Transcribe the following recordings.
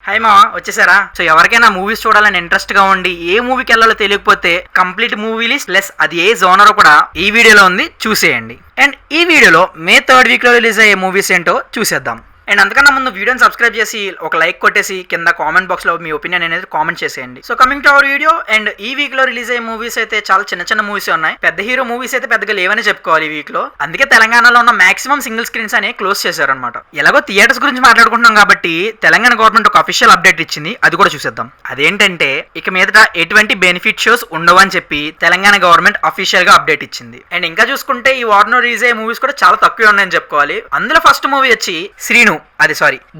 Hi మా వచ్చేసారా? So ఎవరికైనా మూవీస్ చూడాలని ఇంట్రెస్ట్ గా ఉండి ఏ మూవీకి వెళ్ళాలో తెలియకపోతే కంప్లీట్ మూవీ లిస్ట్ ప్లస్ అది ఏ జోనర్ కూడా ఈ వీడియోలో ఉంది, చూసేయండి. అండ్ ఈ వీడియోలో మే 3rd వీక్ లో రిలీజ్ అయ్యే మూవీస్ ఏంటో చూసేద్దాం. అండ్ అంతకన్నా ముందు వీడియోని సబ్స్క్రైబ్ చేసి ఒక లైక్ కొట్టేసి కింద కామెంట్ బాక్స్ లో మీ ఒపీనియన్ అనేది కామెంట్ చేసేయండి. So coming to our video, and ఈ వీక్ లో రిలీజ్ అయ్యే మూవీస్ అయితే చాలా చిన్న చిన్న మూవీస్ ఉన్నాయి. పెద్ద హీరో మూవీస్ అయితే పెద్దగా లేవని చెప్పుకోవాలి ఈ వీక్ లో. అందుకే తెలంగాణలో ఉన్న మాక్సిమం సింగిల్ స్క్రీన్స్ అని క్లోజ్ చేశారనమాట. ఎలాగో థియేటర్స్ గురించి మాట్లాడుకుంటున్నాం కాబట్టి తెలంగాణ గవర్నమెంట్ ఒక అఫీషియల్ అప్డేట్ ఇచ్చింది, అది కూడా చూసేద్దాం. అదేంటంటే ఇక మీదట ఎటువంటి బెనిఫిట్ షోస్ ఉండవు అని చెప్పి తెలంగాణ గవర్నమెంట్ అఫీషియల్ గా అప్డేట్ ఇచ్చింది. అండ్ ఇంకా చూసుకుంటే ఈ వారంలో రిలీజ్ అయ్యే మూవీస్ కూడా చాలా తక్కువే ఉన్నాయని చెప్పుకోవాలి. అందులో ఫస్ట్ మూవీ వచ్చి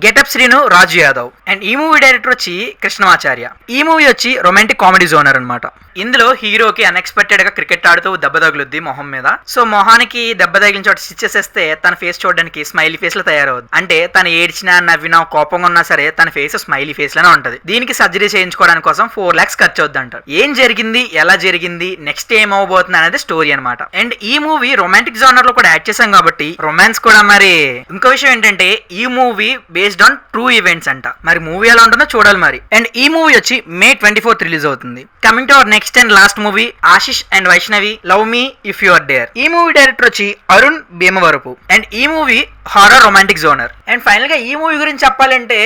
getup Srinu Raju Yadav. And ఈ మూవీ డైరెక్టర్ వచ్చి కృష్ణమాచార్య. ఈ మూవీ వచ్చి రొమాంటిక్ కామెడీ జోనర్ అనమాట. ఇందులో హీరోకి అన్ఎక్స్పెక్టెడ్ గా క్రికెట్ ఆడుతూ దెబ్బ తగులుద్ది మొహం మీద. సో మొహానికి దెబ్బ తగిలిన చోట స్టిచెస్ వేస్తే తన ఫేస్ చూడడానికి స్మైలీ ఫేస్ లో తయారవుద్ది. అంటే తను ఏడ్చినా నవ్వినా కోపంగా ఉన్నా సరే తన ఫేస్ స్మైలీ ఫేస్ లోనే ఉంటది. దీనికి సర్జరీ చేయించుకోవడానికి కోసం 4 lakhs ఖర్చు అవుద్ది అంటారు. ఏం జరిగింది, ఎలా జరిగింది, నెక్స్ట్ ఏం అవబోతుంది అనేది స్టోరీ అనమాట. అండ్ ఈ మూవీ రొమాంటిక్ జోనర్ లో కూడా యాడ్ చేశాం కాబట్టి రొమాన్స్ కూడా. మరి ఇంకో విషయం ఏంటంటే ఈ movie based on true events అంట. మరి మూవీ ఎలా ఉంటుందో చూడాలి మరి. అండ్ ఈ మూవీ వచ్చి May 24th రిలీజ్ అవుతుంది. Coming to our next and last movie, Ashish and Vaishnavi love me if you or dare. ఈ మూవీ డైరెక్టర్ వచ్చి అరుణ్ భీమవరపు. అండ్ ఈ movie horror romantic genre. And final గా ఈ మూవీ గురించి చెప్పాలంటే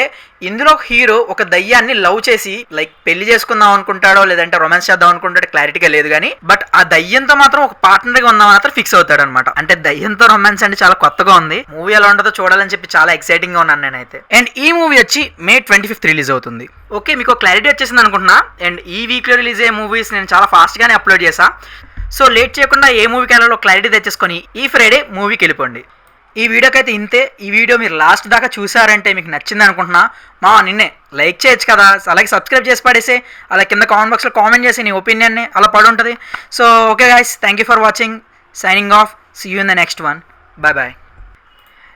ఇందులో హీరో ఒక దయ్యాన్ని లవ్ చేసి లైక్ పెళ్లి చేసుకుందాం అనుకుంటాడో లేదంటే రొమాన్స్ చేద్దాం అనుకుంటాడో క్లారిటీగా లేదు కానీ బట్ ఆ దయ్యంతో మాత్రం ఒక పార్ట్నర్ గా ఉందా మాత్రం ఫిక్స్ అవుతాడు అనమాట. అంటే దయ్యంతో రొమాన్స్ అంటే చాలా కొత్తగా ఉంది. మూవీ ఎలా ఉంటుందో చూడాలని చెప్పి చాలా ఎక్సైటింగ్ గా ఉన్నాను నేనైతే. అండ్ ఈ మూవీ వచ్చి May 25th రిలీజ్ అవుతుంది. ఓకే, మీకు క్లారిటీ వచ్చేసింది అనుకుంటున్నా. అండ్ ఈ వీక్ లో రిలీజ్ అయ్యే మూవీస్ నేను చాలా ఫాస్ట్ గానే అప్లోడ్ చేశా. సో లేట్ చేయకుండా ఏ మూవీకి వెళ్ళాలో క్లారిటీ తెచ్చేసుకొని ఈ ఫ్రైడే మూవీకి వెళ్ళిపోండి. ఈ వీడియోకి అయితే ఇంతే. ఈ వీడియో మీరు లాస్ట్ దాకా చూసారంటే మీకు నచ్చింది అనుకుంటున్నా. నిన్నే లైక్ చేయొచ్చు కదా, అలాగే సబ్స్క్రైబ్ చేసి పడేసి అలా కింద కామెంట్ బాక్స్లో కామెంట్ చేసి నీ ఒపీనియన్ని అలా పడి ఉంటుంది. So okay guys, thank you for watching. Signing off. See you in the next one. Bye bye.